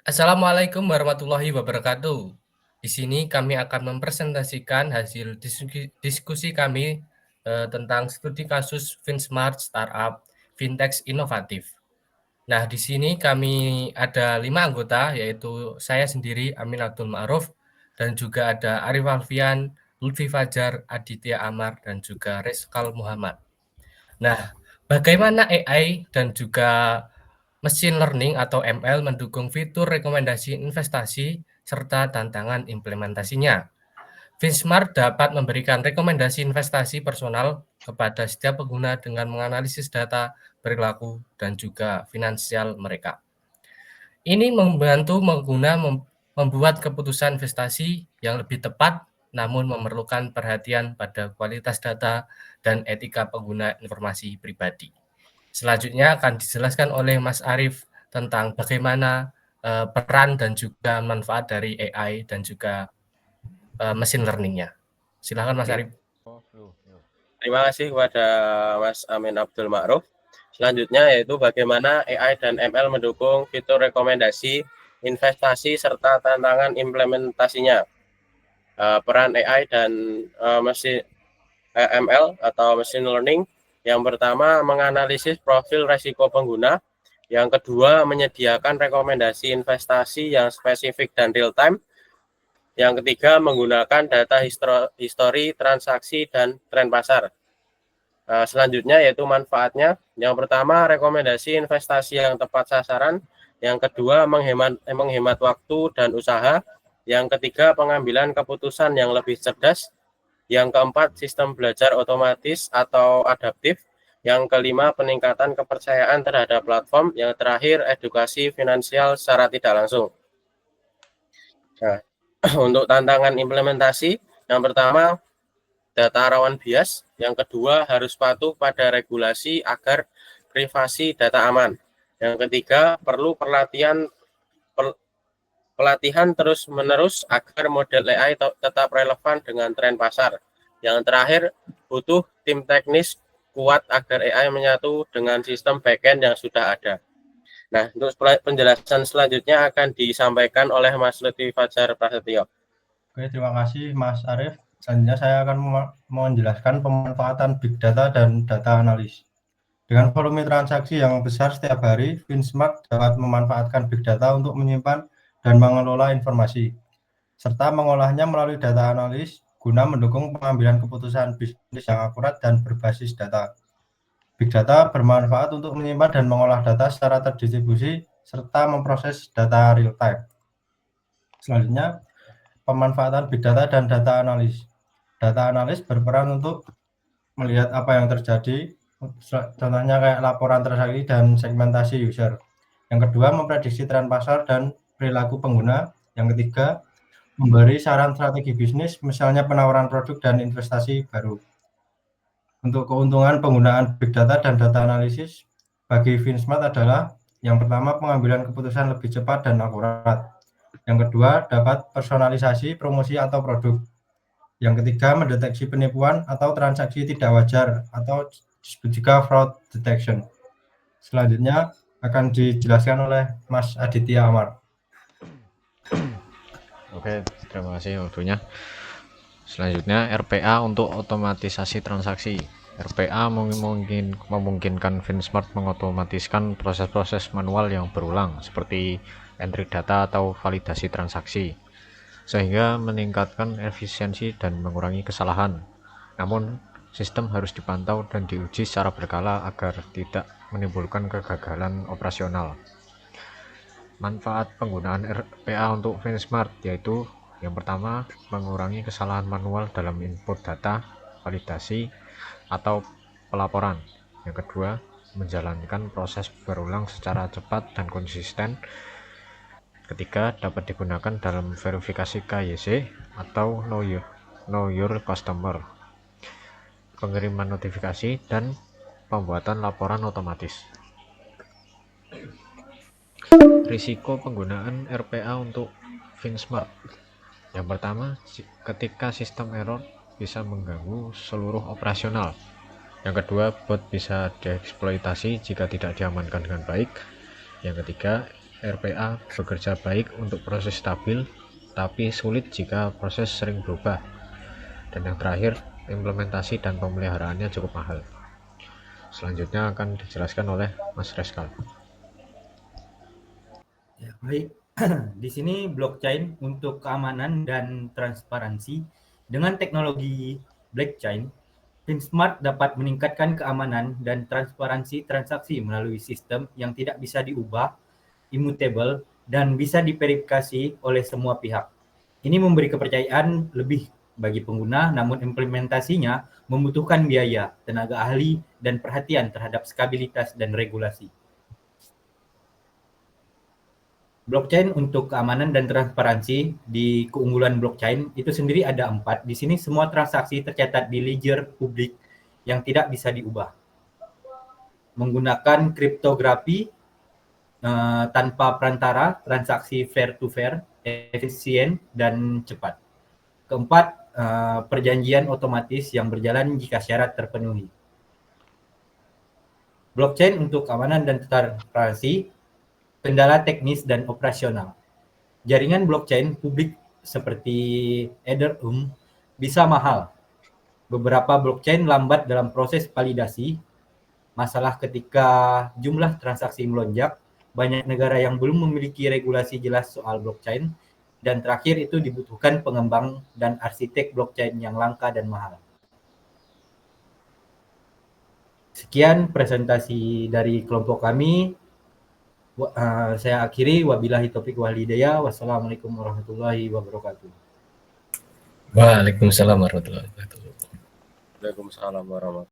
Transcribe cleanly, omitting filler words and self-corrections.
Assalamualaikum warahmatullahi wabarakatuh. Di sini kami akan mempresentasikan hasil diskusi kami tentang studi kasus FinSmart Startup Fintech Inovatif. Nah, di sini kami ada 5 anggota, yaitu saya sendiri, Amin Abdul Ma'ruf, dan juga ada Arif Alfian, Lutfi Fajar, Aditya Amar, dan juga Reskal Muhammad. Nah, bagaimana AI dan juga machine learning atau ML mendukung fitur rekomendasi investasi serta tantangan implementasinya? FinSmart dapat memberikan rekomendasi investasi personal kepada setiap pengguna dengan menganalisis data perilaku dan juga finansial mereka. Ini membantu pengguna membuat keputusan investasi yang lebih tepat, namun memerlukan perhatian pada kualitas data dan etika pengguna informasi pribadi. Selanjutnya akan dijelaskan oleh Mas Arif tentang bagaimana peran dan juga manfaat dari AI dan juga machine learning-nya. Silakan Mas Oke. Arif. Terima kasih kepada Mas Amin Abdul Ma'ruf. Selanjutnya yaitu bagaimana AI dan ML mendukung fitur rekomendasi investasi serta tantangan implementasinya. Peran AI dan ML atau machine learning. Yang pertama, menganalisis profil resiko pengguna. Yang kedua, menyediakan rekomendasi investasi yang spesifik dan real time. Yang ketiga, menggunakan data histori transaksi dan tren pasar. Selanjutnya yaitu manfaatnya. Yang pertama, rekomendasi investasi yang tepat sasaran. Yang kedua, menghemat waktu dan usaha. Yang ketiga, pengambilan keputusan yang lebih cerdas. Yang keempat, sistem belajar otomatis atau adaptif. Yang kelima, peningkatan kepercayaan terhadap platform. Yang terakhir, edukasi finansial secara tidak langsung. Nah, untuk tantangan implementasi, yang pertama, data rawan bias. Yang kedua, harus patuh pada regulasi agar privasi data aman. Yang ketiga, perlu pelatihan terus-menerus agar model AI tetap relevan dengan tren pasar. Yang terakhir, butuh tim teknis kuat agar AI menyatu dengan sistem backend yang sudah ada. Nah, untuk penjelasan selanjutnya akan disampaikan oleh Mas Lutfi Fajar Prasetyo. Oke, terima kasih Mas Arif. Selanjutnya saya akan menjelaskan pemanfaatan Big Data dan data analis. Dengan volume transaksi yang besar setiap hari, FinSmart dapat memanfaatkan Big Data untuk menyimpan dan mengelola informasi, serta mengolahnya melalui data analis guna mendukung pengambilan keputusan bisnis yang akurat dan berbasis data. Big Data bermanfaat untuk menyimpan dan mengolah data secara terdistribusi serta memproses data real time. Selanjutnya, pemanfaatan Big Data dan data analis. Data analis berperan untuk melihat apa yang terjadi, contohnya kayak laporan transaksi dan segmentasi user. Yang kedua, memprediksi tren pasar dan perilaku pengguna. Yang ketiga, memberi saran strategi bisnis, misalnya penawaran produk dan investasi baru. Untuk keuntungan penggunaan Big Data dan data analisis bagi FinSmart adalah yang pertama, pengambilan keputusan lebih cepat dan akurat. Yang kedua, dapat personalisasi promosi atau produk. Yang ketiga, mendeteksi penipuan atau transaksi tidak wajar atau disebut juga fraud detection. Selanjutnya akan dijelaskan oleh Mas Aditya Amar. Oke, terima kasih waktunya. Selanjutnya, RPA untuk otomatisasi transaksi. RPA memungkinkan FinSmart mengotomatiskan proses-proses manual yang berulang seperti entry data atau validasi transaksi, sehingga meningkatkan efisiensi dan mengurangi kesalahan. Namun, sistem harus dipantau dan diuji secara berkala agar tidak menimbulkan kegagalan operasional. Manfaat penggunaan RPA untuk FinSmart yaitu yang pertama, mengurangi kesalahan manual dalam input data, validasi, atau pelaporan. Yang kedua, menjalankan proses berulang secara cepat dan konsisten. Ketiga, dapat digunakan dalam verifikasi KYC atau know your customer, pengiriman notifikasi, dan pembuatan laporan otomatis. Risiko penggunaan RPA untuk FinSmart. Yang pertama, ketika sistem error bisa mengganggu seluruh operasional. Yang kedua, bot bisa dieksploitasi jika tidak diamankan dengan baik. Yang ketiga, RPA bekerja baik untuk proses stabil, tapi sulit jika proses sering berubah. Dan yang terakhir, implementasi dan pemeliharaannya cukup mahal. Selanjutnya akan dijelaskan oleh Mas Reskal. Ya, baik. Di sini blockchain untuk keamanan dan transparansi. Dengan teknologi blockchain, FinSmart dapat meningkatkan keamanan dan transparansi transaksi melalui sistem yang tidak bisa diubah, immutable, dan bisa diverifikasi oleh semua pihak. Ini memberi kepercayaan lebih bagi pengguna, namun implementasinya membutuhkan biaya, tenaga ahli, dan perhatian terhadap stabilitas dan regulasi. Blockchain untuk keamanan dan transparansi. Di keunggulan blockchain itu sendiri ada 4. Di sini semua transaksi tercatat di ledger publik yang tidak bisa diubah. Menggunakan kriptografi tanpa perantara, transaksi fair to fair, efisien dan cepat. Keempat, perjanjian otomatis yang berjalan jika syarat terpenuhi. Blockchain untuk keamanan dan transparansi. Kendala teknis dan operasional. Jaringan blockchain publik seperti Ethereum bisa mahal. Beberapa blockchain lambat dalam proses validasi. Masalah ketika jumlah transaksi melonjak. Banyak negara yang belum memiliki regulasi jelas soal blockchain. Dan terakhir itu dibutuhkan pengembang dan arsitek blockchain yang langka dan mahal. Sekian presentasi dari kelompok kami. Saya akhiri, wabillahi taufiq wal hidayah. Wassalamualaikum warahmatullahi wabarakatuh. Waalaikumsalam warahmatullahi wabarakatuh. Waalaikumsalam warahmatullahi wabarakatuh.